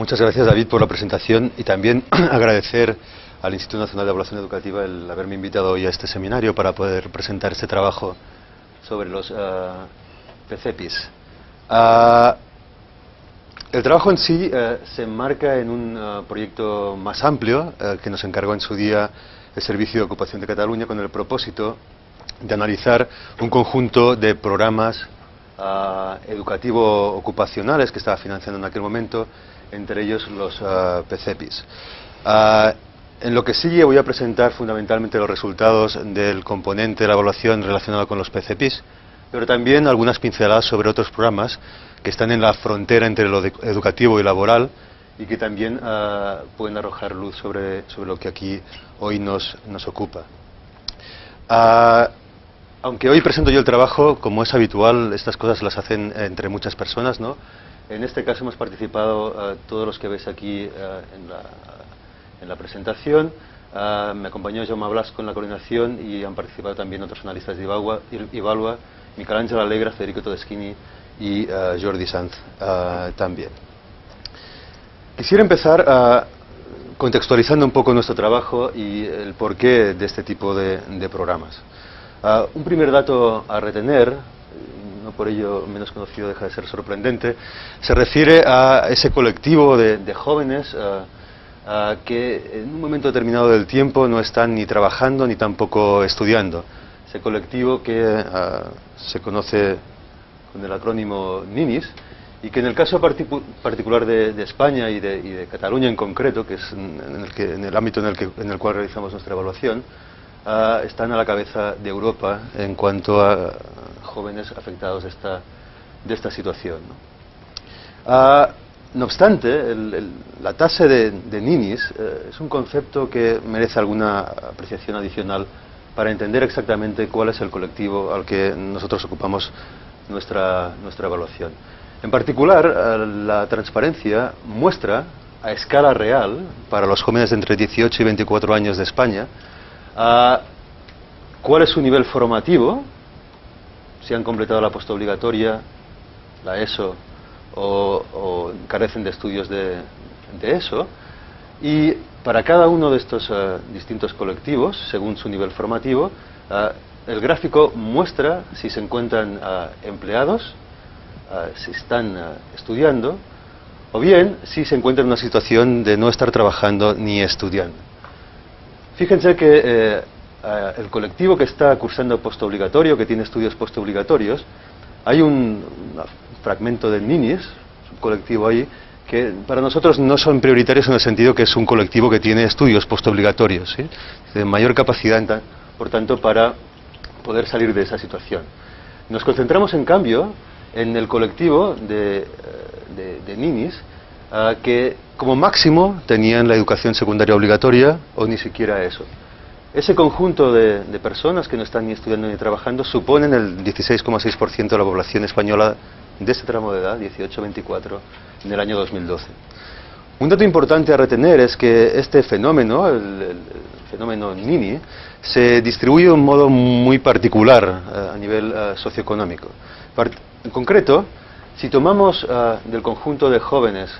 Muchas gracias, David, por la presentación y también agradecer al Instituto Nacional de Evaluación Educativa el haberme invitado hoy a este seminario para poder presentar este trabajo sobre los PCEPIs. El trabajo en sí se enmarca en un proyecto más amplio que nos encargó en su día el Servicio de Ocupación de Cataluña con el propósito de analizar un conjunto de programas educativo-ocupacionales que estaba financiando en aquel momento, entre ellos los PCEPIs. En lo que sigue voy a presentar fundamentalmente los resultados del componente de la evaluación relacionado con los PCEPIs, pero también algunas pinceladas sobre otros programas que están en la frontera entre lo educativo y laboral y que también pueden arrojar luz sobre lo que aquí hoy nos ocupa. Aunque hoy presento yo el trabajo, como es habitual, estas cosas las hacen entre muchas personas, ¿no? En este caso hemos participado todos los que veis aquí en la presentación. Me acompañó Jaume Blasco en la coordinación y han participado también otros analistas de Ivalua, Miquel Àngel Alegre, Federico Todeschini y Jordi Sanz también. Quisiera empezar contextualizando un poco nuestro trabajo y el porqué de este tipo de programas. Un primer dato a retener, no por ello menos conocido, deja de ser sorprendente, se refiere a ese colectivo de jóvenes que en un momento determinado del tiempo no están ni trabajando ni tampoco estudiando. Ese colectivo que se conoce con el acrónimo NINIs y que en el caso particular de España y de Cataluña en concreto, que es en el ámbito en el cual realizamos nuestra evaluación, están a la cabeza de Europa en cuanto a jóvenes afectados de esta situación, ¿no? No obstante, la tasa de NINIs es un concepto que merece alguna apreciación adicional para entender exactamente cuál es el colectivo al que nosotros ocupamos nuestra evaluación. En particular, la transparencia muestra a escala real para los jóvenes de entre 18 y 24 años de España cuál es su nivel formativo, si han completado la postobligatoria, la ESO o carecen de estudios de ESO, y para cada uno de estos distintos colectivos, según su nivel formativo, el gráfico muestra si se encuentran empleados, si están estudiando, o bien si se encuentran en una situación de no estar trabajando ni estudiando. Fíjense que el colectivo que está cursando postobligatorio, que tiene estudios postobligatorios, hay un fragmento de NINIs, un colectivo ahí, que para nosotros no son prioritarios en el sentido que es un colectivo que tiene estudios postobligatorios, ¿sí? De mayor capacidad, por tanto, para poder salir de esa situación. Nos concentramos, en cambio, en el colectivo de NINIs que como máximo tenían la educación secundaria obligatoria o ni siquiera eso. Ese conjunto de personas que no están ni estudiando ni trabajando suponen el 16,6% de la población española de este tramo de edad, 18-24, en el año 2012. Un dato importante a retener es que este fenómeno, el fenómeno NINI, se distribuye de un modo muy particular a nivel socioeconómico. En concreto, si tomamos del conjunto de jóvenes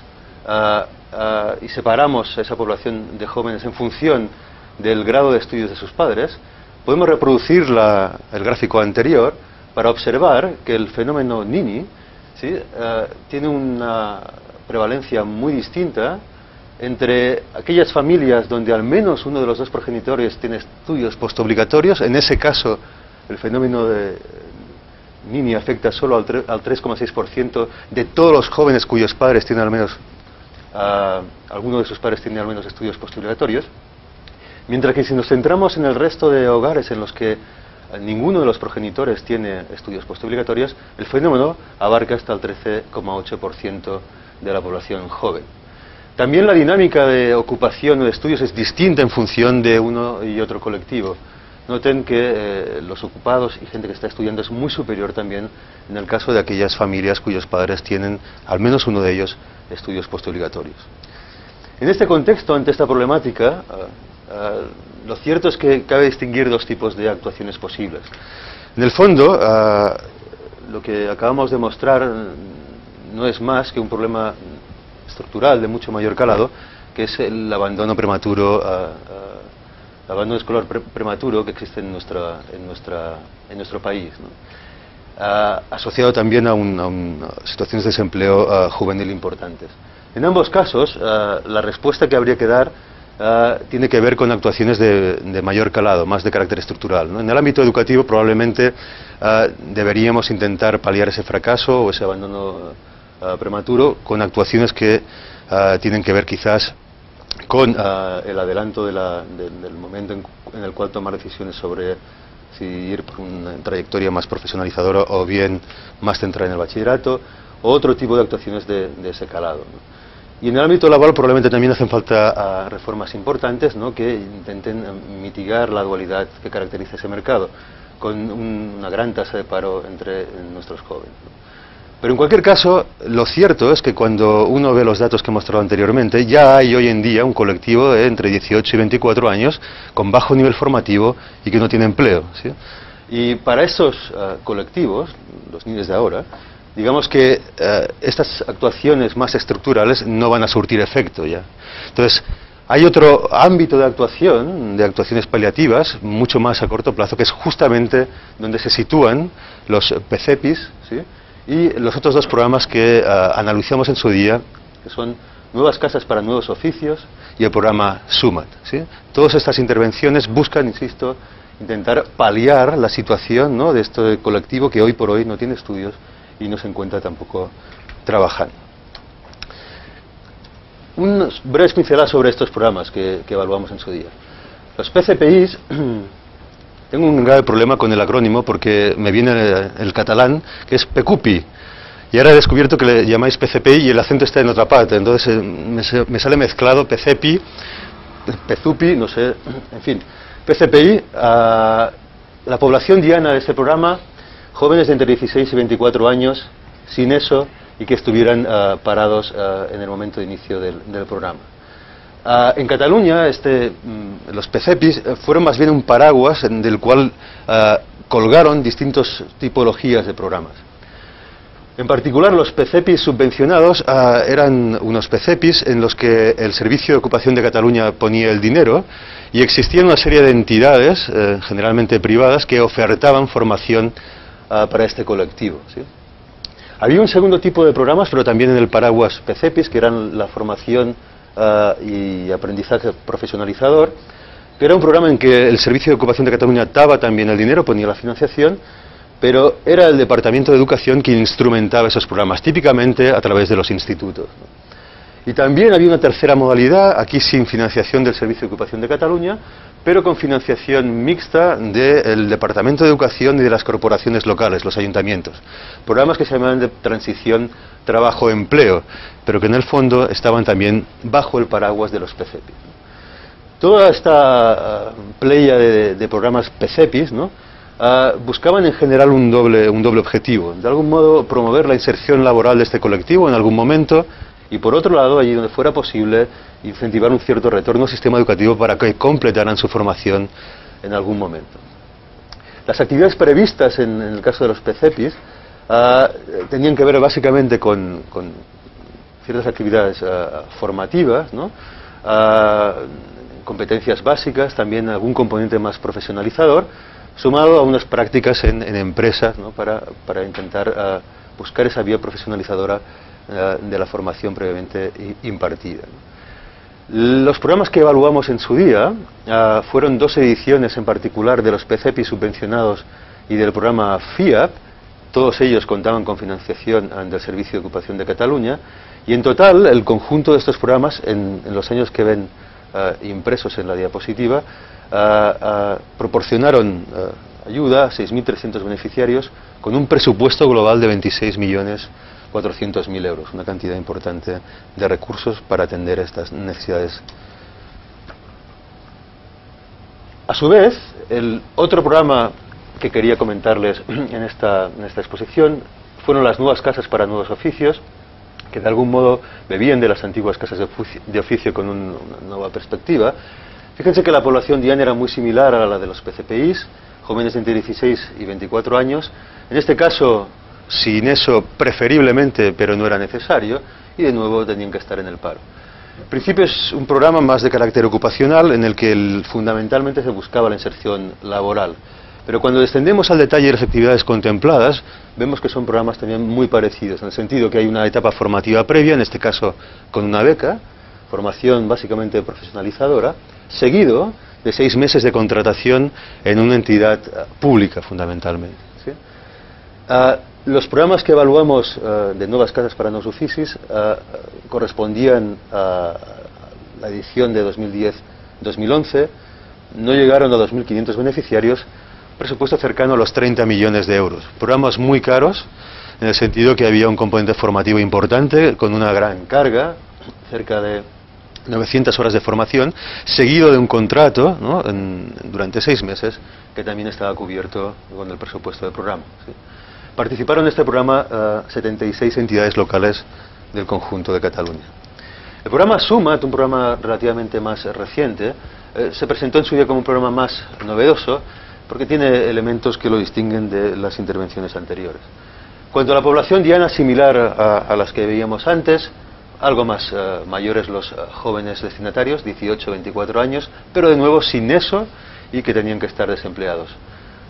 y separamos esa población de jóvenes en función del grado de estudios de sus padres, podemos reproducir el gráfico anterior para observar que el fenómeno NINI, ¿sí? Tiene una prevalencia muy distinta entre aquellas familias donde al menos uno de los dos progenitores tiene estudios postobligatorios. En ese caso, el fenómeno de NINI afecta solo al 3,6% de todos los jóvenes cuyos padres tienen al menos, alguno de sus padres tiene al menos estudios postobligatorios. Mientras que si nos centramos en el resto de hogares en los que ninguno de los progenitores tiene estudios postobligatorios, el fenómeno abarca hasta el 13,8% de la población joven. También la dinámica de ocupación o de estudios es distinta en función de uno y otro colectivo. Noten que los ocupados y gente que está estudiando es muy superior también en el caso de aquellas familias cuyos padres tienen, al menos uno de ellos, estudios postobligatorios. En este contexto, ante esta problemática, lo cierto es que cabe distinguir dos tipos de actuaciones posibles. En el fondo, lo que acabamos de mostrar no es más que un problema estructural de mucho mayor calado, que es el abandono prematuro, el abandono escolar prematuro que existe en nuestro país, ¿no? Asociado también a situaciones de desempleo juvenil importantes. En ambos casos, la respuesta que habría que dar tiene que ver con actuaciones de mayor calado, más de carácter estructural, ¿no? En el ámbito educativo probablemente deberíamos intentar paliar ese fracaso o ese abandono prematuro con actuaciones que tienen que ver quizás con el adelanto del momento en el cual tomar decisiones sobre si ir por una trayectoria más profesionalizadora o bien más centrada en el bachillerato, o otro tipo de actuaciones de ese calado, ¿no? Y en el ámbito laboral probablemente también hacen falta reformas importantes, ¿no?, que intenten mitigar la dualidad que caracteriza ese mercado, con una gran tasa de paro entre nuestros jóvenes, ¿no? Pero en cualquier caso, lo cierto es que cuando uno ve los datos que he mostrado anteriormente, ya hay hoy en día un colectivo de entre 18 y 24 años con bajo nivel formativo y que no tiene empleo, ¿sí? Y para esos colectivos, los niños de ahora, digamos que estas actuaciones más estructurales no van a surtir efecto ya. Entonces, hay otro ámbito de actuaciones paliativas, mucho más a corto plazo, que es justamente donde se sitúan los PCEPIs, ¿sí?, y los otros dos programas que analizamos en su día, que son Nuevas Casas para Nuevos Oficios y el programa SUMAT, ¿sí? Todas estas intervenciones buscan, insisto, intentar paliar la situación, ¿no?, de este colectivo que hoy por hoy no tiene estudios y no se encuentra tampoco trabajando. Unas breves pinceladas sobre estos programas que evaluamos en su día. Los PCPIs, tengo un grave problema con el acrónimo porque me viene el catalán, que es PECUPI, y ahora he descubierto que le llamáis PCPI y el acento está en otra parte, entonces me sale mezclado PCPI, PECUPI, no sé, en fin. PCPI, la población diana de este programa, jóvenes de entre 16 y 24 años, sin eso, y que estuvieran parados en el momento de inicio del programa. En Cataluña, los PCEPIs fueron más bien un paraguas del cual colgaron distintas tipologías de programas. En particular, los PCEPIs subvencionados eran unos PCEPIs en los que el Servicio de Ocupación de Cataluña ponía el dinero y existían una serie de entidades, generalmente privadas, que ofertaban formación para este colectivo, ¿sí? Había un segundo tipo de programas, pero también en el paraguas PCEPIs, que eran la formación y aprendizaje profesionalizador, que era un programa en que el Servicio de Ocupación de Cataluña daba también el dinero, ponía la financiación, pero era el Departamento de Educación quien instrumentaba esos programas, típicamente a través de los institutos, ¿no? Y también había una tercera modalidad, aquí sin financiación del Servicio de Ocupación de Cataluña, pero con financiación mixta del Departamento de Educación y de las corporaciones locales, los ayuntamientos. Programas que se llamaban de transición trabajo-empleo, pero que en el fondo estaban también bajo el paraguas de los PCEPIs, ¿no? Toda esta playa de programas PCEPIs, ¿no?, buscaban en general un doble objetivo. De algún modo, promover la inserción laboral de este colectivo en algún momento y, por otro lado, allí donde fuera posible, incentivar un cierto retorno al sistema educativo para que completaran su formación en algún momento. Las actividades previstas en el caso de los PCEPIs tenían que ver básicamente con ciertas actividades formativas, ¿no?, competencias básicas, también algún componente más profesionalizador, sumado a unas prácticas en empresas, ¿no?, para intentar buscar esa vía profesionalizadora de la formación previamente impartida, ¿no? Los programas que evaluamos en su día fueron 2 ediciones en particular de los PCEPIs subvencionados y del programa FIAP. Todos ellos contaban con financiación del Servicio de Ocupación de Cataluña, y en total el conjunto de estos programas, en los años que ven impresos en la diapositiva, proporcionaron ayuda a 6.300 beneficiarios con un presupuesto global de 26.400.000 euros, una cantidad importante de recursos para atender estas necesidades. A su vez, el otro programa que quería comentarles en esta exposición fueron las Nuevas Casas para Nuevos Oficios, que de algún modo bebían de las antiguas casas de oficio con una nueva perspectiva. Fíjense que la población diana era muy similar a la de los PCPIs, jóvenes de entre 16 y 24 años, en este caso sin eso preferiblemente, pero no era necesario, y de nuevo tenían que estar en el paro. En principio es un programa más de carácter ocupacional en el que fundamentalmente se buscaba la inserción laboral. Pero cuando descendemos al detalle de las actividades contempladas, vemos que son programas también muy parecidos, en el sentido que hay una etapa formativa previa, en este caso con una beca, formación básicamente profesionalizadora, seguido de 6 meses de contratación en una entidad pública fundamentalmente, ¿sí? Los programas que evaluamos de Nuevas Casas para Nous Oficis correspondían a la edición de 2010-2011, no llegaron a 2.500 beneficiarios, presupuesto cercano a los 30 millones de euros. Programas muy caros, en el sentido que había un componente formativo importante, con una gran carga, cerca de 900 horas de formación, seguido de un contrato, ¿no?, durante 6 meses, que también estaba cubierto con el presupuesto del programa, ¿sí? Participaron en este programa 76 entidades locales del conjunto de Cataluña. El programa Sumat, un programa relativamente más reciente, se presentó en su día como un programa más novedoso, porque tiene elementos que lo distinguen de las intervenciones anteriores. Cuanto a la población diana, similar a las que veíamos antes, algo más mayores los jóvenes destinatarios, 18-24 años, pero de nuevo sin eso y que tenían que estar desempleados.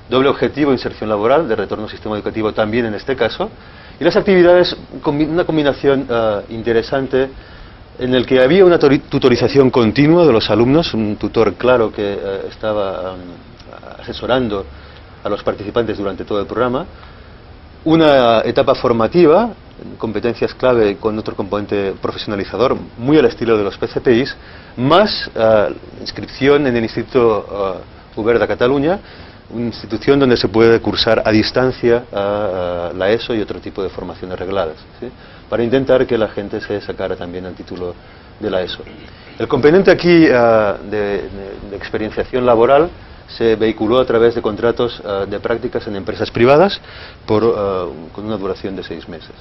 Doble objetivo, inserción laboral, de retorno al sistema educativo también en este caso, y las actividades, una combinación interesante en el que había una tutorización continua de los alumnos, un tutor claro que estaba asesorando a los participantes durante todo el programa, una etapa formativa, competencias clave con otro componente profesionalizador, muy al estilo de los PCPIs, más inscripción en el Instituto Obert de Cataluña, una institución donde se puede cursar a distancia la ESO y otro tipo de formaciones regladas, ¿sí?, para intentar que la gente se sacara también el título de la ESO. El componente aquí de experienciación laboral se vehiculó a través de contratos de prácticas en empresas privadas con una duración de 6 meses.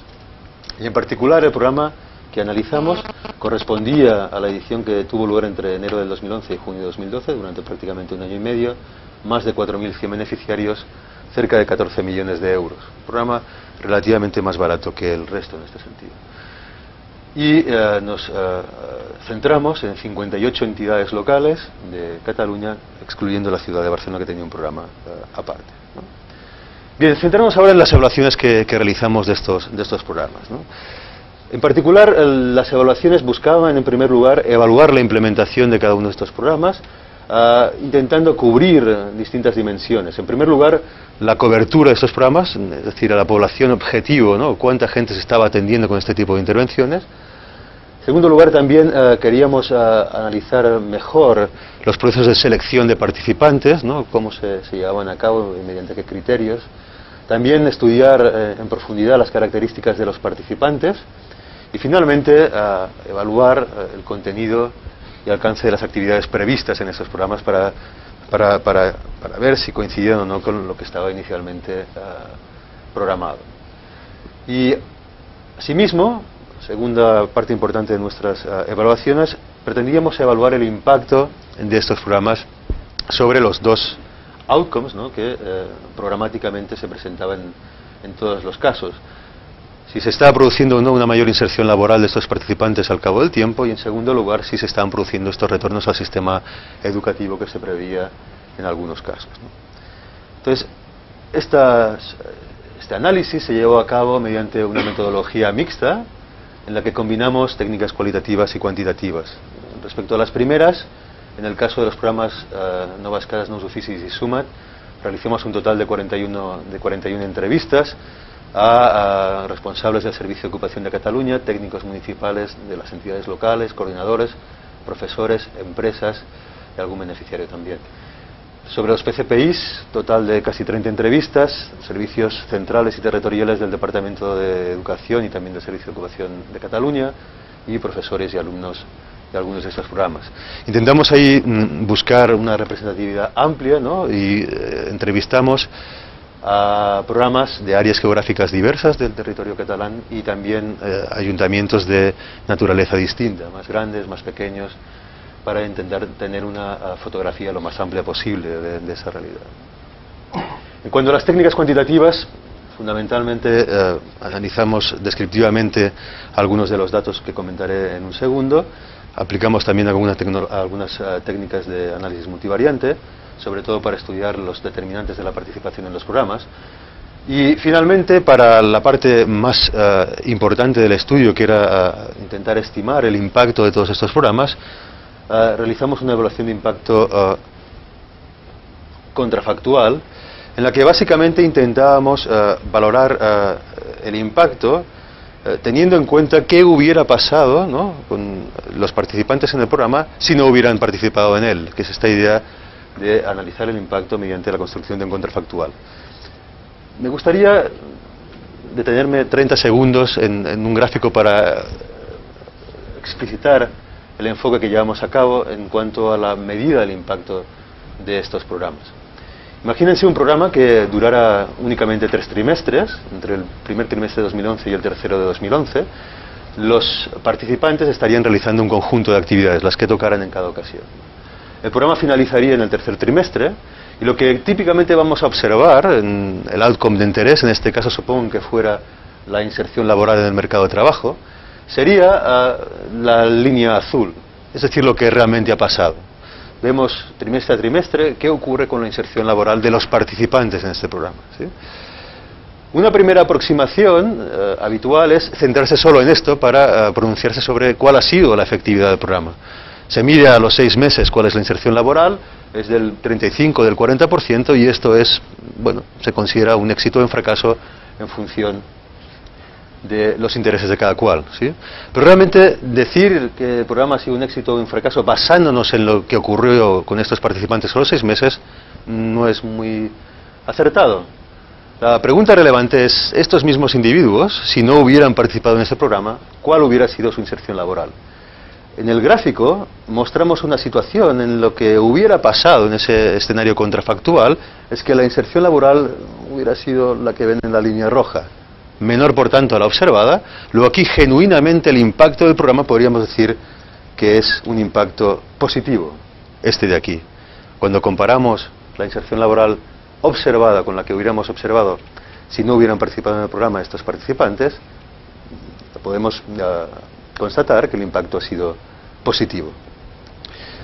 Y en particular el programa que analizamos correspondía a la edición que tuvo lugar entre enero del 2011 y junio de 2012, durante prácticamente 1 año y medio, más de 4.100 beneficiarios, cerca de 14 millones de euros. Un programa relativamente más barato que el resto en este sentido. Y nos centramos en 58 entidades locales de Cataluña, excluyendo la ciudad de Barcelona, que tenía un programa aparte, ¿no? Bien, centramos ahora en las evaluaciones que realizamos de estos programas, ¿no? En particular, las evaluaciones buscaban, en primer lugar, evaluar la implementación de cada uno de estos programas, intentando cubrir distintas dimensiones. En primer lugar, la cobertura de estos programas, es decir, a la población objetivo, ¿no?, cuánta gente se estaba atendiendo con este tipo de intervenciones. En segundo lugar, también queríamos analizar mejor los procesos de selección de participantes, ¿no?, cómo se llevaban a cabo y mediante qué criterios. También estudiar en profundidad las características de los participantes. Y finalmente, evaluar el contenido y alcance de las actividades previstas en esos programas para ver si coincidían o no con lo que estaba inicialmente programado. Y asimismo, segunda parte importante de nuestras evaluaciones, pretendíamos evaluar el impacto de estos programas sobre los dos outcomes, ¿no?, que programáticamente se presentaban en todos los casos. Si se estaba produciendo o no una mayor inserción laboral de estos participantes al cabo del tiempo, y en segundo lugar, si se estaban produciendo estos retornos al sistema educativo que se preveía en algunos casos, ¿no? Entonces, este análisis se llevó a cabo mediante una metodología mixta en la que combinamos técnicas cualitativas y cuantitativas. Respecto a las primeras, en el caso de los programas Nuevas Casas, Nous Oficis y Sumat, realizamos un total de 41 entrevistas a responsables del Servicio de Ocupación de Cataluña, técnicos municipales de las entidades locales, coordinadores, profesores, empresas y algún beneficiario también. Sobre los PCPIs, total de casi 30 entrevistas, servicios centrales y territoriales del Departamento de Educación y también del Servicio de Ocupación de Cataluña, y profesores y alumnos de algunos de estos programas. Intentamos ahí buscar una representatividad amplia, ¿no?, y entrevistamos a programas de áreas geográficas diversas del territorio catalán y también ayuntamientos de naturaleza distinta, más grandes, más pequeños, para intentar tener una fotografía lo más amplia posible de esa realidad. En cuanto a las técnicas cuantitativas, Fundamentalmente analizamos descriptivamente algunos de los datos que comentaré en un segundo. Aplicamos también algunas técnicas de análisis multivariante, sobre todo para estudiar los determinantes de la participación en los programas. Y finalmente, para la parte más importante del estudio, que era intentar estimar el impacto de todos estos programas, realizamos una evaluación de impacto contrafactual, en la que básicamente intentábamos valorar el impacto teniendo en cuenta qué hubiera pasado, ¿no?, con los participantes en el programa si no hubieran participado en él, que es esta idea de analizar el impacto mediante la construcción de un contrafactual. Me gustaría detenerme 30 segundos en un gráfico para explicitar el enfoque que llevamos a cabo en cuanto a la medida del impacto de estos programas. Imagínense un programa que durara únicamente 3 trimestres, entre el primer trimestre de 2011 y el tercero de 2011. Los participantes estarían realizando un conjunto de actividades, las que tocaran en cada ocasión. El programa finalizaría en el tercer trimestre, y lo que típicamente vamos a observar en el outcome de interés, en este caso supongo que fuera la inserción laboral en el mercado de trabajo, sería la línea azul, es decir, lo que realmente ha pasado. Vemos trimestre a trimestre qué ocurre con la inserción laboral de los participantes en este programa, ¿sí? Una primera aproximación habitual es centrarse solo en esto para pronunciarse sobre cuál ha sido la efectividad del programa. Se mide a los 6 meses cuál es la inserción laboral, es del 35 o del 40%, y esto es, bueno, se considera un éxito o un fracaso en función de los intereses de cada cual, ¿sí? Pero realmente decir que el programa ha sido un éxito o un fracaso basándonos en lo que ocurrió con estos participantes a los 6 meses no es muy acertado. La pregunta relevante es, estos mismos individuos, si no hubieran participado en este programa, ¿cuál hubiera sido su inserción laboral? En el gráfico mostramos una situación en lo que hubiera pasado en ese escenario contrafactual, es que la inserción laboral hubiera sido la que ven en la línea roja, menor por tanto a la observada. Luego aquí genuinamente el impacto del programa podríamos decir que es un impacto positivo, este de aquí. Cuando comparamos la inserción laboral observada con la que hubiéramos observado si no hubieran participado en el programa estos participantes, podemos constatar que el impacto ha sido positivo.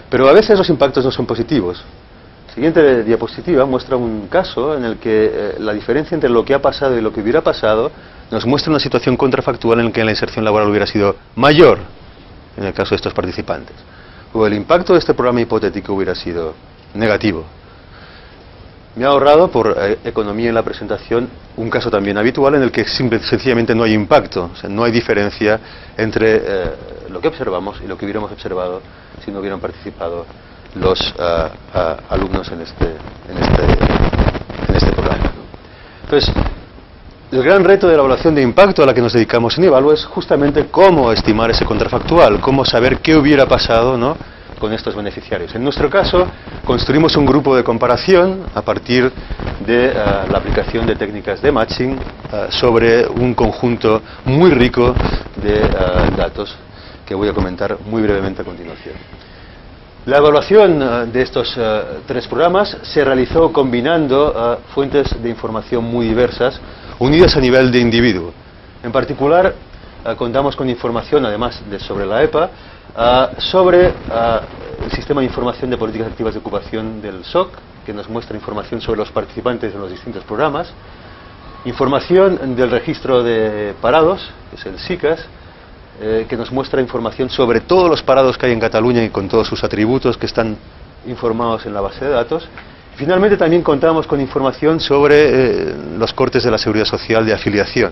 Pero a veces los impactos no son positivos. La siguiente diapositiva muestra un caso en el que la diferencia entre lo que ha pasado y lo que hubiera pasado nos muestra una situación contrafactual en la que la inserción laboral hubiera sido mayor en el caso de estos participantes, o el impacto de este programa hipotético hubiera sido negativo. Me ha ahorrado, por economía en la presentación, un caso también habitual en el que sencillamente no hay impacto, o sea, no hay diferencia entre lo que observamos y lo que hubiéramos observado si no hubieran participado los alumnos en este programa. Entonces, el gran reto de la evaluación de impacto a la que nos dedicamos en Evalue es justamente cómo estimar ese contrafactual, cómo saber qué hubiera pasado, ¿no?, con estos beneficiarios. En nuestro caso, construimos un grupo de comparación a partir de la aplicación de técnicas de matching sobre un conjunto muy rico de datos que voy a comentar muy brevemente a continuación. La evaluación de estos 3 programas se realizó combinando fuentes de información muy diversas, unidas a nivel de individuo. En particular, contamos con información, además de sobre la EPA, sobre el sistema de información de políticas activas de ocupación del SOC, que nos muestra información sobre los participantes en los distintos programas, información del registro de parados, que es el SICAS, que nos muestra información sobre todos los parados que hay en Cataluña y con todos sus atributos que están informados en la base de datos. Finalmente también contamos con información sobre los cortes de la Seguridad Social de afiliación.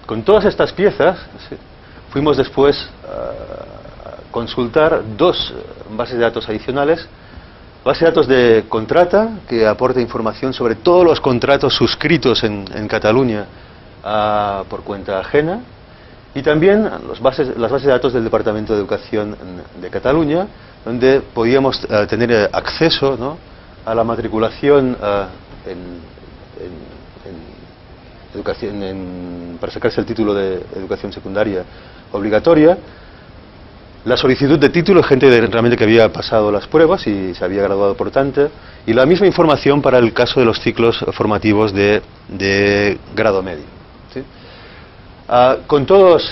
Con todas estas piezas fuimos después a consultar 2 bases de datos adicionales. Base de datos de Contrata, que aporta información sobre todos los contratos suscritos en Cataluña por cuenta ajena, y también las bases de datos del Departamento de Educación de Cataluña, donde podíamos tener acceso, ¿no?, a la matriculación para sacarse el título de educación secundaria obligatoria, la solicitud de título, gente realmente que había pasado las pruebas y se había graduado por tanto, y la misma información para el caso de los ciclos formativos de grado medio, ¿sí? Con todos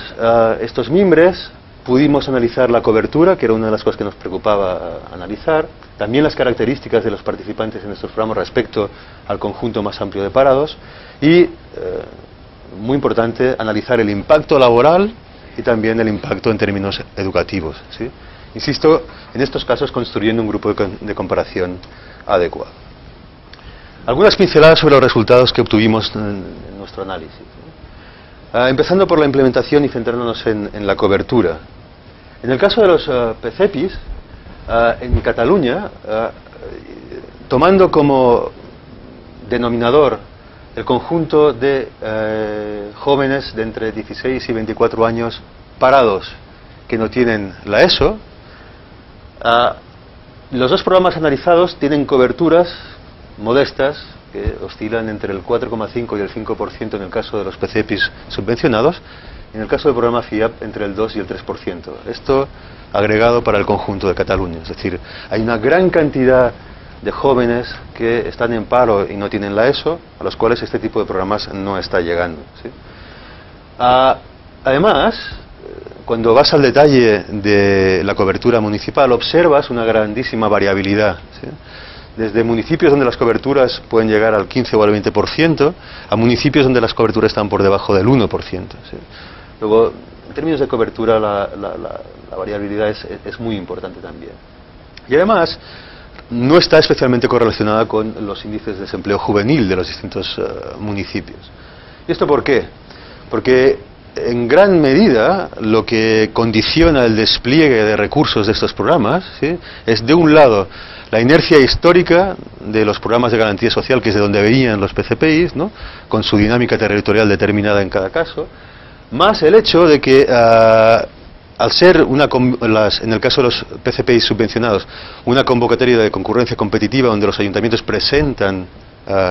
estos mimbres pudimos analizar la cobertura, que era una de las cosas que nos preocupaba analizar, también las características de los participantes en estos programas respecto al conjunto más amplio de parados y, muy importante, analizar el impacto laboral y también el impacto en términos educativos, ¿sí? Insisto, en estos casos construyendo un grupo de comparación adecuado. Algunas pinceladas sobre los resultados que obtuvimos en nuestro análisis, ¿no? Empezando por la implementación y centrándonos en la cobertura. En el caso de los PCEPIs, en Cataluña, tomando como denominador el conjunto de jóvenes de entre 16 y 24 años parados que no tienen la ESO, los dos programas analizados tienen coberturas modestas que oscilan entre el 4,5 y el 5% en el caso de los PCEPIs subvencionados, y en el caso del programa FIAP entre el 2 y el 3%. Esto agregado para el conjunto de Cataluña, es decir, hay una gran cantidad de jóvenes que están en paro y no tienen la ESO, a los cuales este tipo de programas no está llegando, ¿sí? Además, cuando vas al detalle de la cobertura municipal, observas una grandísima variabilidad, ¿sí? Desde municipios donde las coberturas pueden llegar al 15 o al 20%, a municipios donde las coberturas están por debajo del 1%, ¿sí? Luego, en términos de cobertura, la variabilidad es muy importante también. Y además, no está especialmente correlacionada con los índices de desempleo juvenil de los distintos municipios. ¿Y esto por qué? Porque en gran medida lo que condiciona el despliegue de recursos de estos programas, ¿sí?, es, de un lado, la inercia histórica de los programas de garantía social, que es de donde venían los PCPIs, ¿no?, con su dinámica territorial determinada en cada caso, más el hecho de que al ser en el caso de los PCPIs subvencionados, una convocatoria de concurrencia competitiva donde los ayuntamientos presentan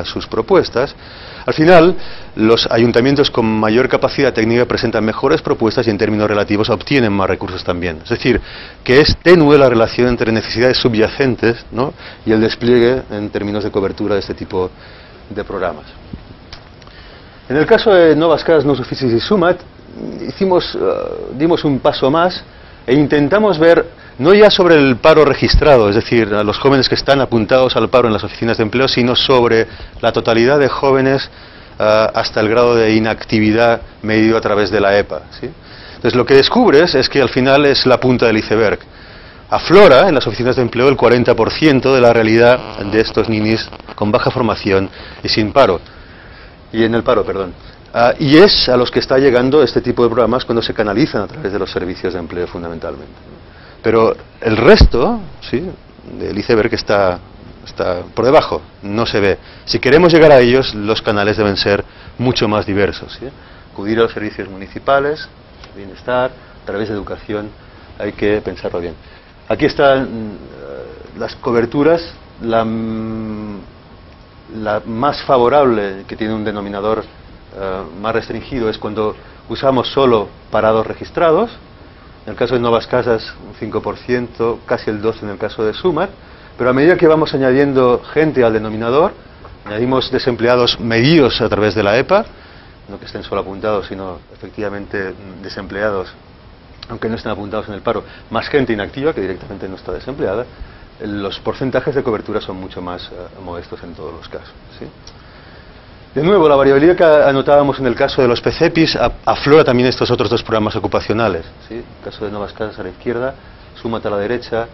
sus propuestas, al final los ayuntamientos con mayor capacidad técnica presentan mejores propuestas y en términos relativos obtienen más recursos también. Es decir, que es tenue la relación entre necesidades subyacentes, ¿no?, y el despliegue en términos de cobertura de este tipo de programas. En el caso de Novas Casas, Nous Oficis y Sumat, dimos un paso más e intentamos ver, no ya sobre el paro registrado, es decir, a los jóvenes que están apuntados al paro en las oficinas de empleo, sino sobre la totalidad de jóvenes hasta el grado de inactividad medido a través de la EPA, ¿sí? Entonces, lo que descubres es que al final es la punta del iceberg. Aflora en las oficinas de empleo el 40% de la realidad de estos ninis con baja formación y sin paro. Y en el paro, perdón. Y es a los que está llegando este tipo de programas cuando se canalizan a través de los servicios de empleo fundamentalmente. Pero el resto, ¿sí?, del iceberg está por debajo, no se ve. Si queremos llegar a ellos, los canales deben ser mucho más diversos, ¿sí? Acudir a los servicios municipales, bienestar, a través de educación, hay que pensarlo bien. Aquí están las coberturas, la más favorable, que tiene un denominador más restringido, es cuando usamos solo parados registrados. En el caso de Novas Casas, un 5%, casi el 12% en el caso de Sumat, pero a medida que vamos añadiendo gente al denominador, añadimos desempleados medidos a través de la EPA, no que estén solo apuntados, sino efectivamente desempleados, aunque no estén apuntados en el paro, más gente inactiva que directamente no está desempleada, los porcentajes de cobertura son mucho más modestos en todos los casos, ¿sí? De nuevo, la variabilidad que anotábamos en el caso de los PCEPIs aflora también estos otros dos programas ocupacionales, ¿sí? En el caso de Novas Casas a la izquierda, Sumat a la derecha,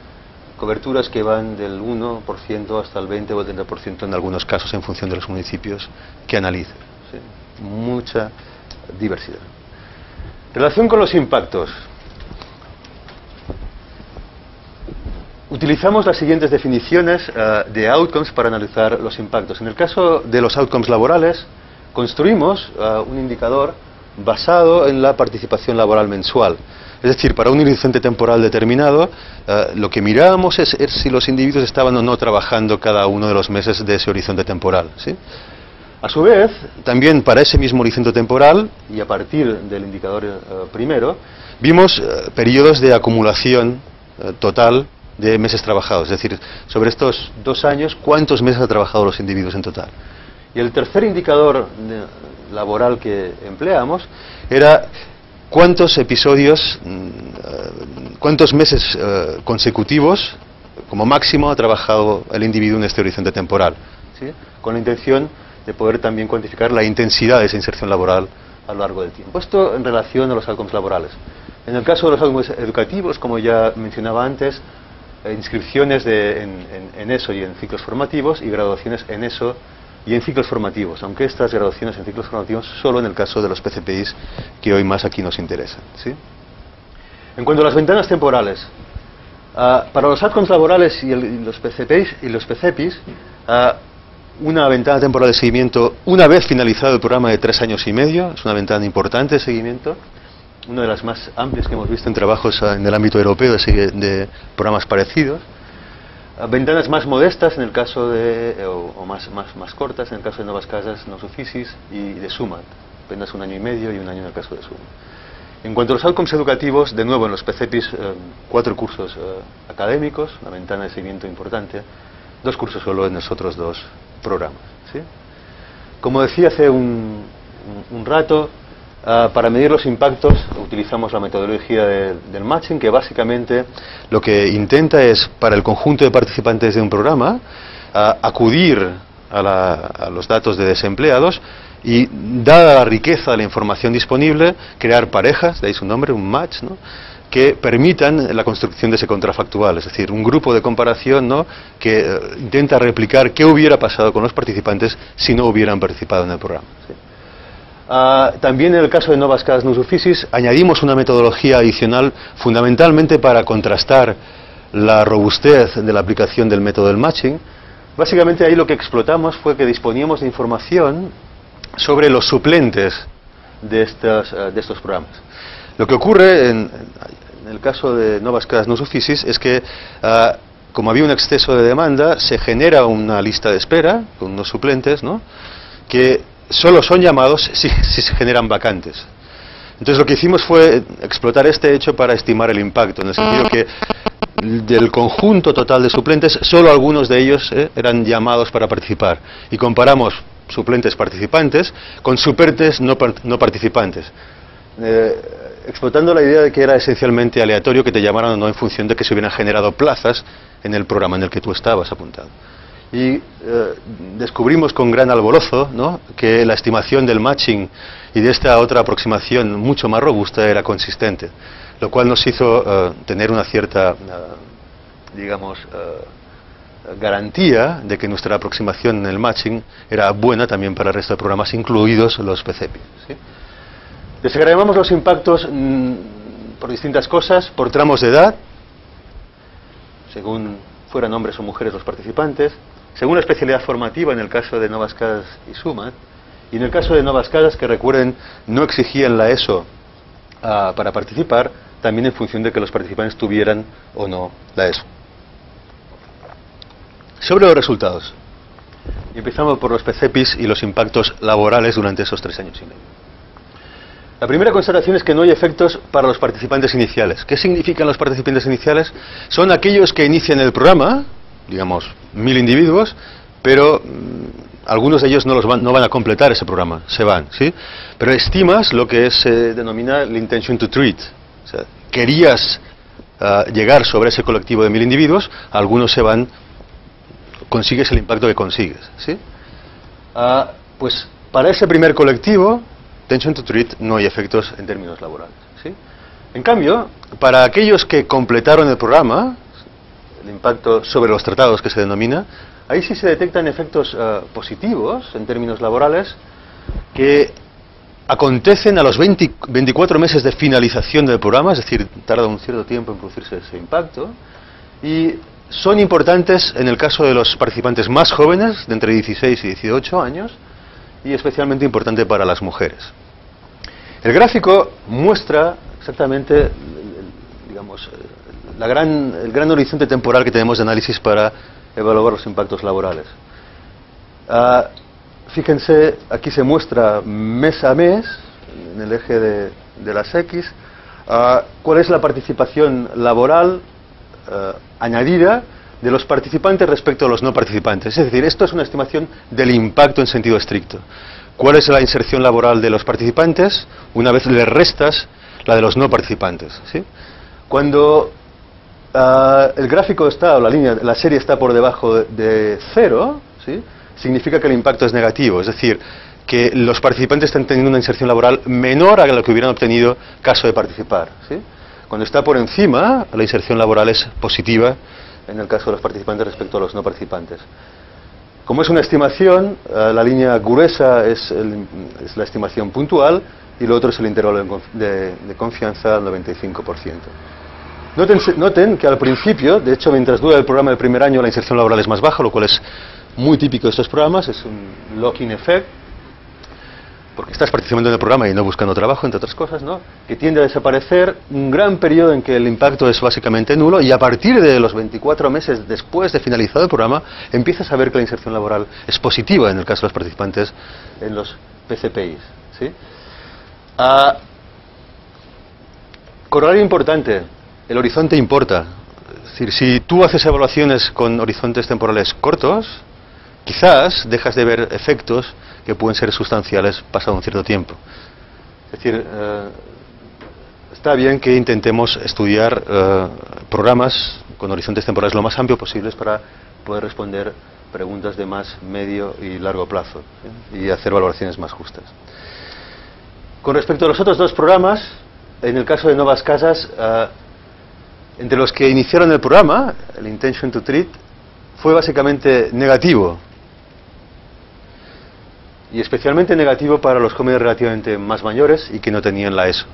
coberturas que van del 1% hasta el 20 o el 30% en algunos casos en función de los municipios que analicen, ¿sí? Mucha diversidad. Relación con los impactos. Utilizamos las siguientes definiciones de outcomes para analizar los impactos. En el caso de los outcomes laborales, construimos un indicador basado en la participación laboral mensual. Es decir, para un horizonte temporal determinado, lo que mirábamos es si los individuos estaban o no trabajando cada uno de los meses de ese horizonte temporal, ¿sí? A su vez, también para ese mismo horizonte temporal, y a partir del indicador primero, vimos periodos de acumulación total de meses trabajados, es decir, sobre estos 2 años, ¿cuántos meses han trabajado los individuos en total? Y el tercer indicador laboral que empleamos era cuántos episodios, cuántos meses consecutivos, como máximo, ha trabajado el individuo en este horizonte temporal, ¿sí? Con la intención de poder también cuantificar la intensidad de esa inserción laboral a lo largo del tiempo. Esto en relación a los outcomes laborales. En el caso de los outcomes educativos, como ya mencionaba antes, inscripciones en ESO y en ciclos formativos y graduaciones en ESO y en ciclos formativos, aunque estas graduaciones en ciclos formativos solo en el caso de los PCPIs que hoy más aquí nos interesan, ¿sí? En cuanto a las ventanas temporales, para los outcomes laborales y los PCPIs y los PCPIs, una ventana temporal de seguimiento una vez finalizado el programa de 3 años y medio, es una ventana importante de seguimiento, una de las más amplias que hemos visto en trabajos en el ámbito europeo de programas parecidos. Ventanas más modestas en el caso de, o más cortas en el caso de Novas Casas, Nous Oficis y de Sumat, apenas 1 año y medio y 1 año en el caso de Sumat. En cuanto a los outcomes educativos, de nuevo en los PCPIs 4 cursos académicos, una ventana de seguimiento importante, 2 cursos solo en los otros 2 programas, ¿sí? Como decía hace un rato, para medir los impactos utilizamos la metodología del matching, que básicamente lo que intenta es, para el conjunto de participantes de un programa, acudir a los datos de desempleados y, dada la riqueza de la información disponible, crear parejas, de ahí su nombre, un match, ¿no?, que permitan la construcción de ese contrafactual, es decir, un grupo de comparación, ¿no?, que intenta replicar qué hubiera pasado con los participantes si no hubieran participado en el programa, ¿sí? También en el caso de Novas Casas, Nous Oficis, añadimos una metodología adicional fundamentalmente para contrastar la robustez de la aplicación del método del matching. Básicamente ahí lo que explotamos fue que disponíamos de información sobre los suplentes de estos programas. Lo que ocurre en el caso de Novas Casas, Nous Oficis es que como había un exceso de demanda, se genera una lista de espera con unos suplentes, ¿no?, que solo son llamados si se generan vacantes. Entonces lo que hicimos fue explotar este hecho para estimar el impacto, en el sentido que del conjunto total de suplentes, solo algunos de ellos eran llamados para participar. Y comparamos suplentes participantes con suplentes no participantes, explotando la idea de que era esencialmente aleatorio que te llamaran o no en función de que se hubieran generado plazas en el programa en el que tú estabas apuntado. Y descubrimos con gran alborozo, ¿no?, que la estimación del matching y de esta otra aproximación mucho más robusta era consistente, lo cual nos hizo tener una cierta, digamos, garantía de que nuestra aproximación en el matching era buena también para el resto de programas, incluidos los PCP, ¿sí? Desagregamos los impactos por distintas cosas, por tramos de edad, según fueran hombres o mujeres los participantes, según la especialidad formativa en el caso de Novas Casas y Sumat, y en el caso de Novas Casas, que recuerden, no exigían la ESO para participar, también en función de que los participantes tuvieran o no la ESO. Sobre los resultados, y empezamos por los PCPIs y los impactos laborales durante esos 3 años y medio. La primera constatación es que no hay efectos para los participantes iniciales. ¿Qué significan los participantes iniciales? Son aquellos que inician el programa, digamos 1000 individuos, pero algunos de ellos no van a completar ese programa, se van, ¿sí? Pero estimas lo que se denomina el intention to treat. O sea, querías llegar sobre ese colectivo de 1000 individuos, algunos se van, consigues el impacto que consigues, ¿sí? Pues para ese primer colectivo, intention to treat, no hay efectos en términos laborales, ¿sí? En cambio, para aquellos que completaron el programa, el impacto sobre los tratados que se denomina, ahí sí se detectan efectos positivos en términos laborales que acontecen a los 24 meses de finalización del programa, es decir, tarda un cierto tiempo en producirse ese impacto, y son importantes en el caso de los participantes más jóvenes, de entre 16 y 18 años, y especialmente importante para las mujeres. El gráfico muestra exactamente, digamos, el gran horizonte temporal que tenemos de análisis para evaluar los impactos laborales. Fíjense, aquí se muestra mes a mes, en el eje de las X, cuál es la participación laboral añadida de los participantes respecto a los no participantes. Es decir, esto es una estimación del impacto en sentido estricto. ¿Cuál es la inserción laboral de los participantes una vez le restas la de los no participantes? ¿Sí? Cuando el gráfico está, o la serie está por debajo de 0, ¿sí?, significa que el impacto es negativo, es decir, que los participantes están teniendo una inserción laboral menor a la que hubieran obtenido caso de participar, ¿sí? Cuando está por encima, la inserción laboral es positiva en el caso de los participantes respecto a los no participantes. Como es una estimación, la línea gruesa es la estimación puntual y lo otro es el intervalo de confianza al 95%. Noten que al principio, de hecho mientras dura el programa del primer año, la inserción laboral es más baja, lo cual es muy típico de estos programas, es un lock-in effect, porque estás participando en el programa y no buscando trabajo, entre otras cosas, ¿no?, que tiende a desaparecer un gran periodo en que el impacto es básicamente nulo, y a partir de los 24 meses después de finalizado el programa, empiezas a ver que la inserción laboral es positiva en el caso de los participantes en los PCPIs, ¿sí? Corolario importante, el horizonte importa. Es decir, si tú haces evaluaciones con horizontes temporales cortos, quizás dejas de ver efectos que pueden ser sustanciales pasado un cierto tiempo. Es decir, está bien que intentemos estudiar programas con horizontes temporales lo más amplios posibles para poder responder preguntas de más medio y largo plazo, ¿sí?, y hacer valoraciones más justas. Con respecto a los otros dos programas, en el caso de Novas Casas, entre los que iniciaron el programa, el Intention to Treat fue básicamente negativo. Y especialmente negativo para los jóvenes relativamente más mayores y que no tenían la ESO.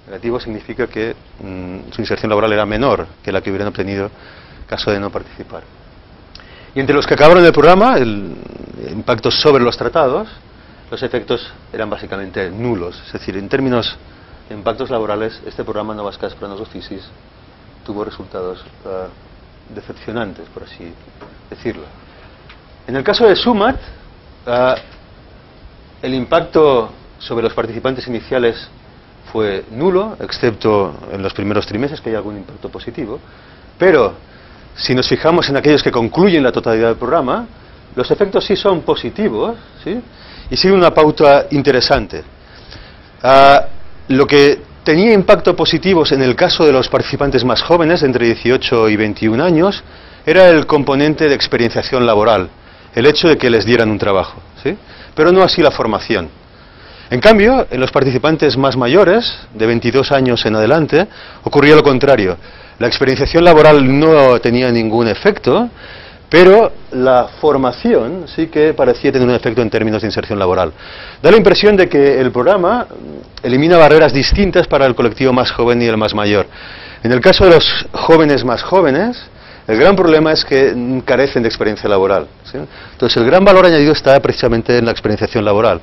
Negativo significa que su inserción laboral era menor que la que hubieran obtenido en caso de no participar. Y entre los que acabaron el programa, el impacto sobre los tratados, los efectos eran básicamente nulos. Es decir, en términos de impactos laborales, este programa Novas Casas Planos Oficis tuvo resultados decepcionantes, por así decirlo. En el caso de SUMAT, el impacto sobre los participantes iniciales fue nulo, excepto en los primeros trimestres, que hay algún impacto positivo, pero si nos fijamos en aquellos que concluyen la totalidad del programa, los efectos sí son positivos, ¿sí?, y siguen una pauta interesante. Lo que tenía impacto positivos en el caso de los participantes más jóvenes, entre 18 y 21 años, era el componente de experienciación laboral, el hecho de que les dieran un trabajo, ¿sí?, pero no así la formación. En cambio, en los participantes más mayores, de 22 años en adelante, ocurría lo contrario. La experienciación laboral no tenía ningún efecto, pero la formación sí que parecía tener un efecto en términos de inserción laboral. Da la impresión de que el programa elimina barreras distintas para el colectivo más joven y el más mayor. En el caso de los jóvenes más jóvenes, el gran problema es que carecen de experiencia laboral, ¿sí? Entonces el gran valor añadido está precisamente en la experienciación laboral.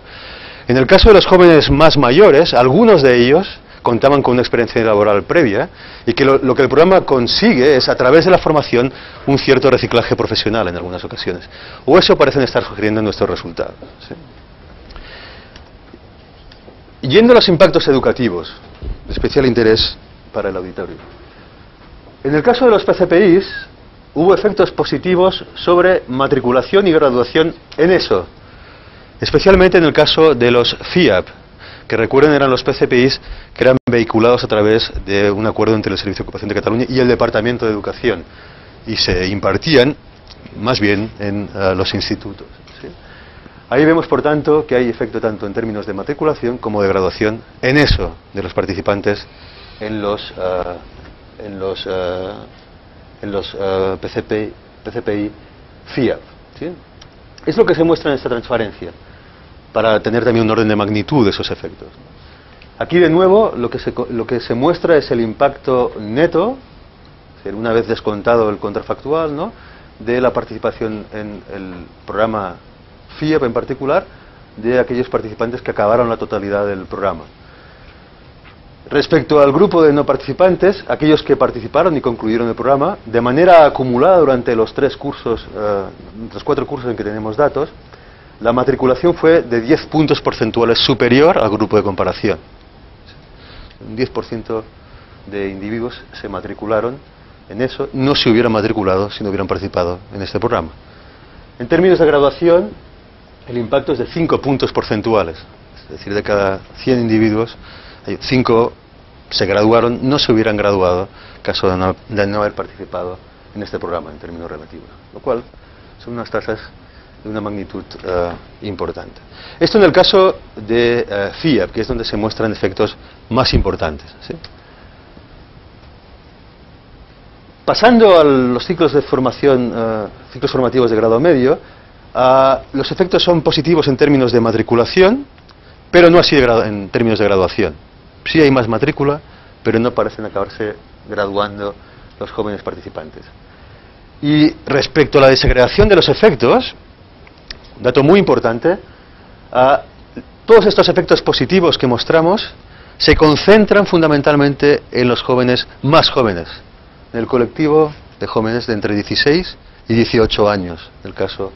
En el caso de los jóvenes más mayores, algunos de ellos contaban con una experiencia laboral previa y que lo que el programa consigue es, a través de la formación, un cierto reciclaje profesional en algunas ocasiones. O eso parecen estar sugiriendo en nuestros resultados, ¿sí? Yendo a los impactos educativos, de especial interés para el auditorio. En el caso de los PCPIs, hubo efectos positivos sobre matriculación y graduación en ESO, especialmente en el caso de los FIAP, que recuerden eran los PCPIs que eran vehiculados a través de un acuerdo entre el Servicio de Ocupación de Cataluña y el Departamento de Educación, y se impartían más bien en los institutos, ¿sí? Ahí vemos, por tanto, que hay efecto tanto en términos de matriculación como de graduación en ESO de los participantes en los PCPI FIAP, ¿sí? Es lo que se muestra en esta transparencia, para tener también un orden de magnitud de esos efectos. Aquí, de nuevo, lo que se muestra es el impacto neto, es decir, una vez descontado el contrafactual, ¿no?, de la participación en el programa FIAP en particular, de aquellos participantes que acabaron la totalidad del programa. Respecto al grupo de no participantes, aquellos que participaron y concluyeron el programa, de manera acumulada durante los 4 cursos en que tenemos datos, la matriculación fue de 10 puntos porcentuales superior al grupo de comparación. Un 10% de individuos se matricularon en eso, no se hubieran matriculado si no hubieran participado en este programa. En términos de graduación, el impacto es de 5 puntos porcentuales. Es decir, de cada 100 individuos, 5 se graduaron, no se hubieran graduado en caso de no haber participado en este programa en términos relativos. Lo cual son unas tasas de una magnitud importante. Esto en el caso de FIAP, que es donde se muestran efectos más importantes, ¿sí? Pasando a los ciclos de formación, ciclos formativos de grado medio, los efectos son positivos en términos de matriculación, pero no así en términos de graduación. Sí hay más matrícula, pero no parecen acabarse graduando los jóvenes participantes. Y respecto a la desagregación de los efectos, un dato muy importante, todos estos efectos positivos que mostramos se concentran fundamentalmente en los jóvenes más jóvenes, en el colectivo de jóvenes de entre 16 y 18 años, en el caso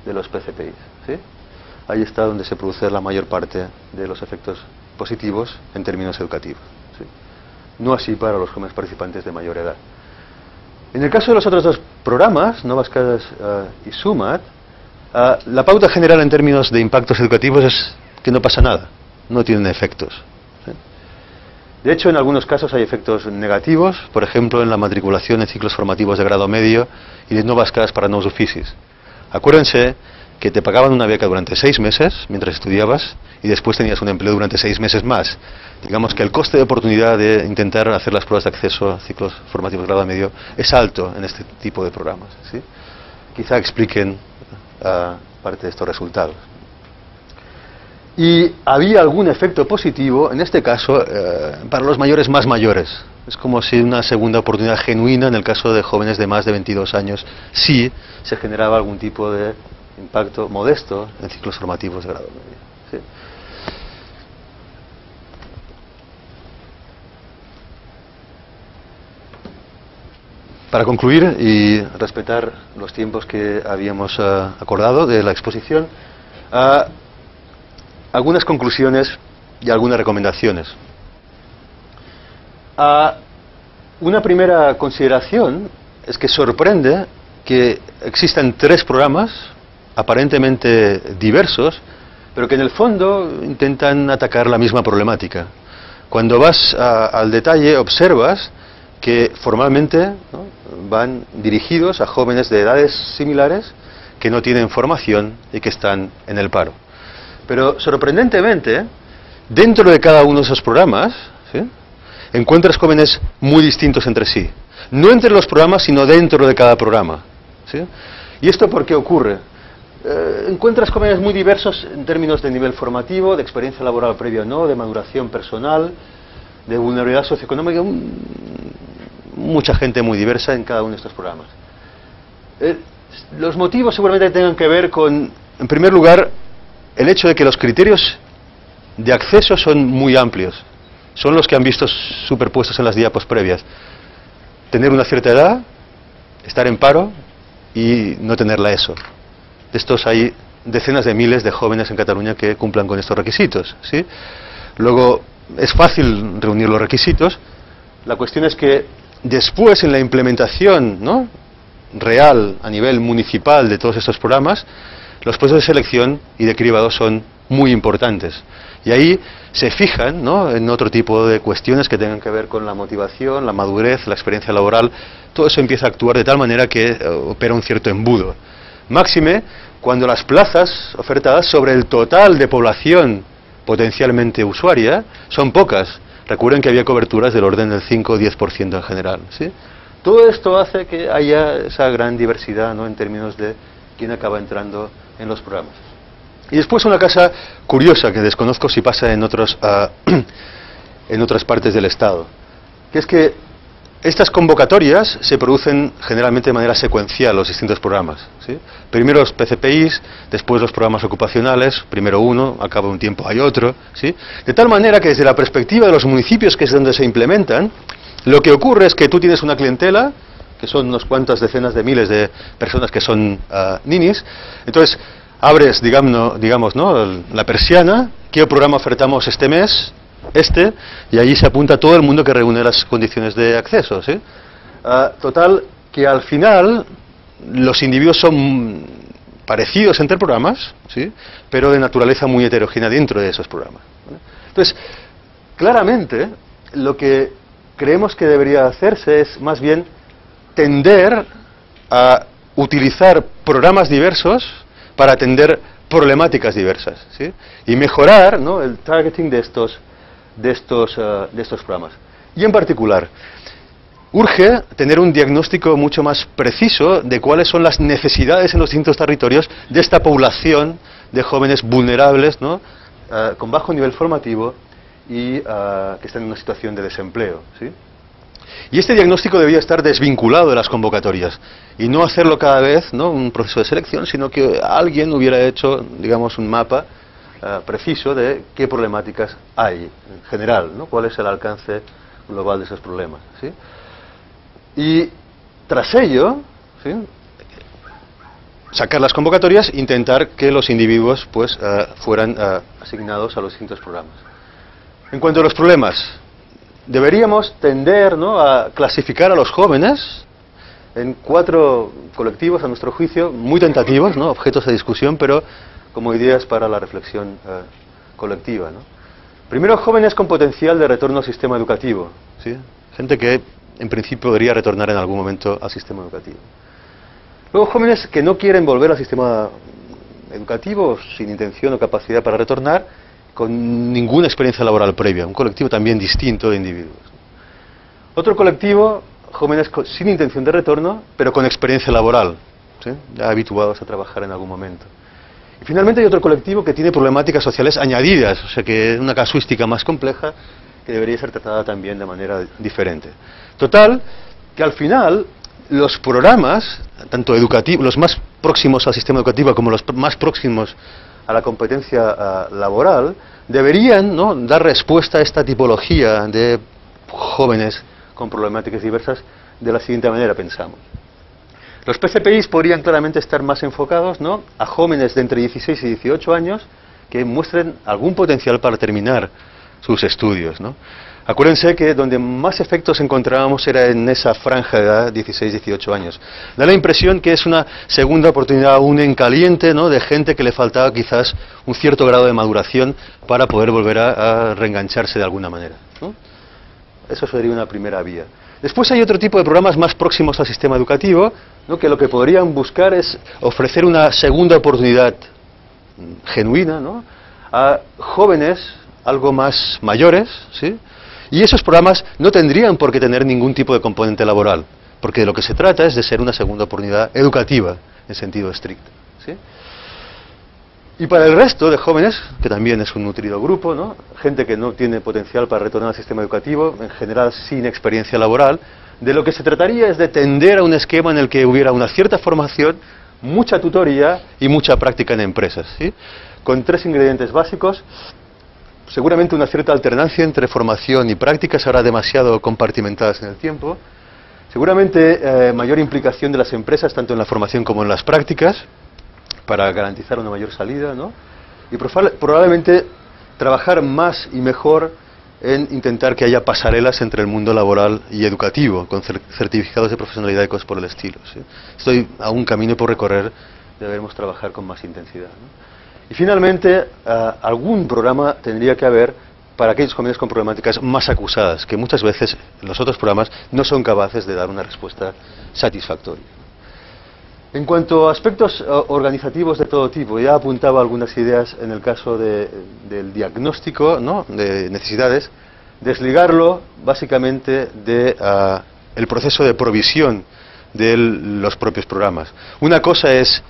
de los PCPI, ¿sí? Ahí está donde se produce la mayor parte de los efectos positivos en términos educativos, ¿sí? No así para los jóvenes participantes de mayor edad. En el caso de los otros dos programas, Novascadas y SUMAT, la pauta general en términos de impactos educativos es que no pasa nada, no tienen efectos, ¿sí? De hecho, en algunos casos hay efectos negativos, por ejemplo, en la matriculación en ciclos formativos de grado medio y de Novascadas para nous oficis. Acuérdense que te pagaban una beca durante 6 meses mientras estudiabas y después tenías un empleo durante 6 meses más. Digamos que el coste de oportunidad de intentar hacer las pruebas de acceso a ciclos formativos de grado medio es alto en este tipo de programas, ¿sí? Quizá expliquen parte de estos resultados. Y había algún efecto positivo, en este caso, para los mayores más mayores. Es como si una segunda oportunidad genuina, en el caso de jóvenes de más de 22 años, sí se generaba algún tipo de impacto modesto en ciclos formativos de grado medio, ¿sí? Para concluir y respetar los tiempos que habíamos acordado de la exposición, algunas conclusiones y algunas recomendaciones. Una primera consideración es que sorprende que existan 3 programas aparentemente diversos, pero que en el fondo intentan atacar la misma problemática. Cuando vas al detalle, observas que formalmente, ¿no?, van dirigidos a jóvenes de edades similares que no tienen formación y que están en el paro. Pero sorprendentemente, dentro de cada uno de esos programas, ¿sí?, encuentras jóvenes muy distintos entre sí. No entre los programas, sino dentro de cada programa, ¿sí? ¿Y esto por qué ocurre? Encuentras jóvenes muy diversos en términos de nivel formativo, de experiencia laboral previa o no, de maduración personal, de vulnerabilidad socioeconómica, mucha gente muy diversa en cada uno de estos programas. Los motivos seguramente tengan que ver con, en primer lugar, el hecho de que los criterios de acceso son muy amplios. Son los que han visto superpuestos en las diapos previas. Tener una cierta edad, estar en paro y no tener la ESO. De estos hay decenas de miles de jóvenes en Cataluña que cumplan con estos requisitos, ¿sí? Luego, es fácil reunir los requisitos. La cuestión es que después, en la implementación, ¿no?, real a nivel municipal de todos estos programas, los procesos de selección y de cribado son muy importantes. Y ahí se fijan, ¿no?, en otro tipo de cuestiones que tengan que ver con la motivación, la madurez, la experiencia laboral. Todo eso empieza a actuar de tal manera que opera un cierto embudo. Máxime cuando las plazas ofertadas sobre el total de población potencialmente usuaria son pocas. Recuerden que había coberturas del orden del 5 o 10% en general, ¿sí? Todo esto hace que haya esa gran diversidad, ¿no?, en términos de quién acaba entrando en los programas. Y después una cosa curiosa que desconozco si pasa en otras partes del Estado, que es que estas convocatorias se producen generalmente de manera secuencial los distintos programas, ¿sí? Primero los PCPIs, después los programas ocupacionales, primero uno, a cabo de un tiempo hay otro, ¿sí? De tal manera que desde la perspectiva de los municipios, que es donde se implementan, lo que ocurre es que tú tienes una clientela, que son unas cuantas decenas de miles de personas que son ninis, entonces abres, digamos, ¿no?, la persiana, ¿qué programa ofertamos este mes? y allí se apunta todo el mundo que reúne las condiciones de acceso, ¿sí? Total, que al final los individuos son parecidos entre programas, ¿sí? Pero de naturaleza muy heterogénea dentro de esos programas, ¿vale? Entonces, claramente, lo que creemos que debería hacerse es más bien tender a utilizar programas diversos para atender problemáticas diversas, ¿sí? Y mejorar, ¿no?, el targeting de estos programas. Y en particular, urge tener un diagnóstico mucho más preciso de cuáles son las necesidades en los distintos territorios de esta población de jóvenes vulnerables, ¿no?, con bajo nivel formativo y que están en una situación de desempleo, ¿sí? Y este diagnóstico debía estar desvinculado de las convocatorias y no hacerlo cada vez, ¿no?, un proceso de selección, sino que alguien hubiera hecho, digamos, un mapa preciso de qué problemáticas hay en general, ¿no?, cuál es el alcance global de esos problemas, ¿sí? Y tras ello, ¿sí?, sacar las convocatorias e intentar que los individuos pues fueran asignados a los distintos programas. En cuanto a los problemas, deberíamos tender, ¿no?, a clasificar a los jóvenes en 4 colectivos, a nuestro juicio, muy tentativos, ¿no?, objetos de discusión, pero como ideas para la reflexión colectiva, ¿no? Primero, jóvenes con potencial de retorno al sistema educativo, ¿sí? Gente que en principio podría retornar en algún momento al sistema educativo. Luego, jóvenes que no quieren volver al sistema educativo sin intención o capacidad para retornar, con ninguna experiencia laboral previa, un colectivo también distinto de individuos. Otro colectivo, jóvenes sin intención de retorno, pero con experiencia laboral, ¿sí?, ya habituados a trabajar en algún momento. Y finalmente hay otro colectivo que tiene problemáticas sociales añadidas, o sea que es una casuística más compleja que debería ser tratada también de manera diferente. Total, que al final los programas, tanto educativos, los más próximos al sistema educativo como los más próximos a la competencia laboral, deberían, ¿no?, dar respuesta a esta tipología de jóvenes con problemáticas diversas de la siguiente manera, pensamos. Los PCPIs podrían claramente estar más enfocados, ¿no?, a jóvenes de entre 16 y 18 años que muestren algún potencial para terminar sus estudios, ¿no? Acuérdense que donde más efectos encontrábamos era en esa franja de edad, 16-18 años. Da la impresión que es una segunda oportunidad aún en caliente, ¿no?, de gente que le faltaba quizás un cierto grado de maduración para poder volver a reengancharse de alguna manera, ¿no? Eso sería una primera vía. Después hay otro tipo de programas más próximos al sistema educativo, ¿no?, que lo que podrían buscar es ofrecer una segunda oportunidad genuina, ¿no?, a jóvenes algo más mayores, ¿sí? Y esos programas no tendrían por qué tener ningún tipo de componente laboral, porque de lo que se trata es de ser una segunda oportunidad educativa, en sentido estricto, ¿sí? Y para el resto de jóvenes, que también es un nutrido grupo, ¿no?, gente que no tiene potencial para retornar al sistema educativo, en general sin experiencia laboral, de lo que se trataría es de tender a un esquema en el que hubiera una cierta formación, mucha tutoría y mucha práctica en empresas, ¿sí?, con 3 ingredientes básicos. Seguramente una cierta alternancia entre formación y prácticas, ahora demasiado compartimentadas en el tiempo. Seguramente mayor implicación de las empresas, tanto en la formación como en las prácticas, para garantizar una mayor salida, ¿no? Y probablemente trabajar más y mejor en intentar que haya pasarelas entre el mundo laboral y educativo, con certificados de profesionalidad y cosas por el estilo, ¿sí? Estoy a un camino por recorrer, debemos trabajar con más intensidad, ¿no? Y finalmente, algún programa tendría que haber para aquellos jóvenes con problemáticas más acusadas, que muchas veces los otros programas no son capaces de dar una respuesta satisfactoria. En cuanto a aspectos organizativos de todo tipo, ya apuntaba algunas ideas en el caso del diagnóstico, ¿no?, de necesidades, desligarlo básicamente del proceso de provisión de los propios programas. Una cosa es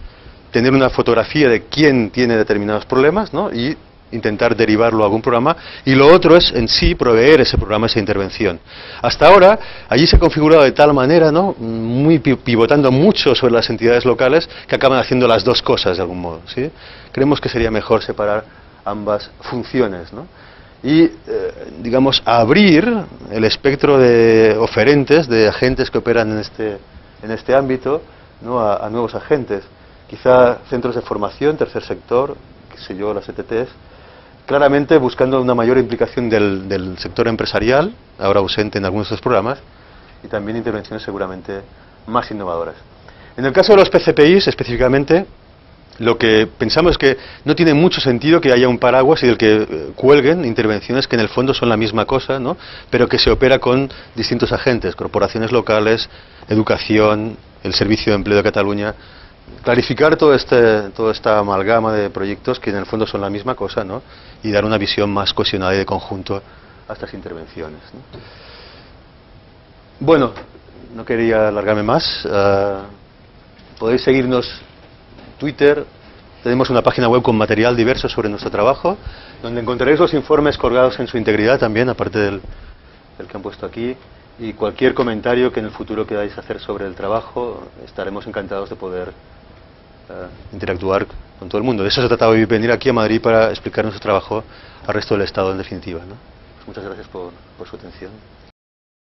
tener una fotografía de quién tiene determinados problemas, ¿no?, y intentar derivarlo a algún programa, y lo otro es en sí proveer ese programa, esa intervención. Hasta ahora, allí se ha configurado de tal manera, ¿no?, muy pivotando mucho sobre las entidades locales, que acaban haciendo las dos cosas de algún modo, ¿sí? Creemos que sería mejor separar ambas funciones, ¿no?, y, digamos, abrir el espectro de oferentes, de agentes que operan en este ámbito, ¿no?, a nuevos agentes. Quizá centros de formación, tercer sector, qué sé yo, las ETTs, claramente buscando una mayor implicación del sector empresarial, ahora ausente en algunos de estos programas, y también intervenciones seguramente más innovadoras. En el caso de los PCPIs, específicamente, lo que pensamos es que no tiene mucho sentido que haya un paraguas y del que cuelguen intervenciones que en el fondo son la misma cosa, ¿no?, pero que se opera con distintos agentes, corporaciones locales, educación, el Servicio de Empleo de Cataluña. Clarificar toda esta amalgama de proyectos que en el fondo son la misma cosa, ¿no?, y dar una visión más cohesionada y de conjunto a estas intervenciones, ¿no? Bueno, no quería alargarme más. Podéis seguirnos en Twitter. Tenemos una página web con material diverso sobre nuestro trabajo, donde encontraréis los informes colgados en su integridad también, aparte del que han puesto aquí. Y cualquier comentario que en el futuro queráis hacer sobre el trabajo, estaremos encantados de poder interactuar con todo el mundo. De eso se trataba de venir aquí a Madrid para explicar nuestro trabajo al resto del Estado, en definitiva, ¿no? Pues muchas gracias por su atención.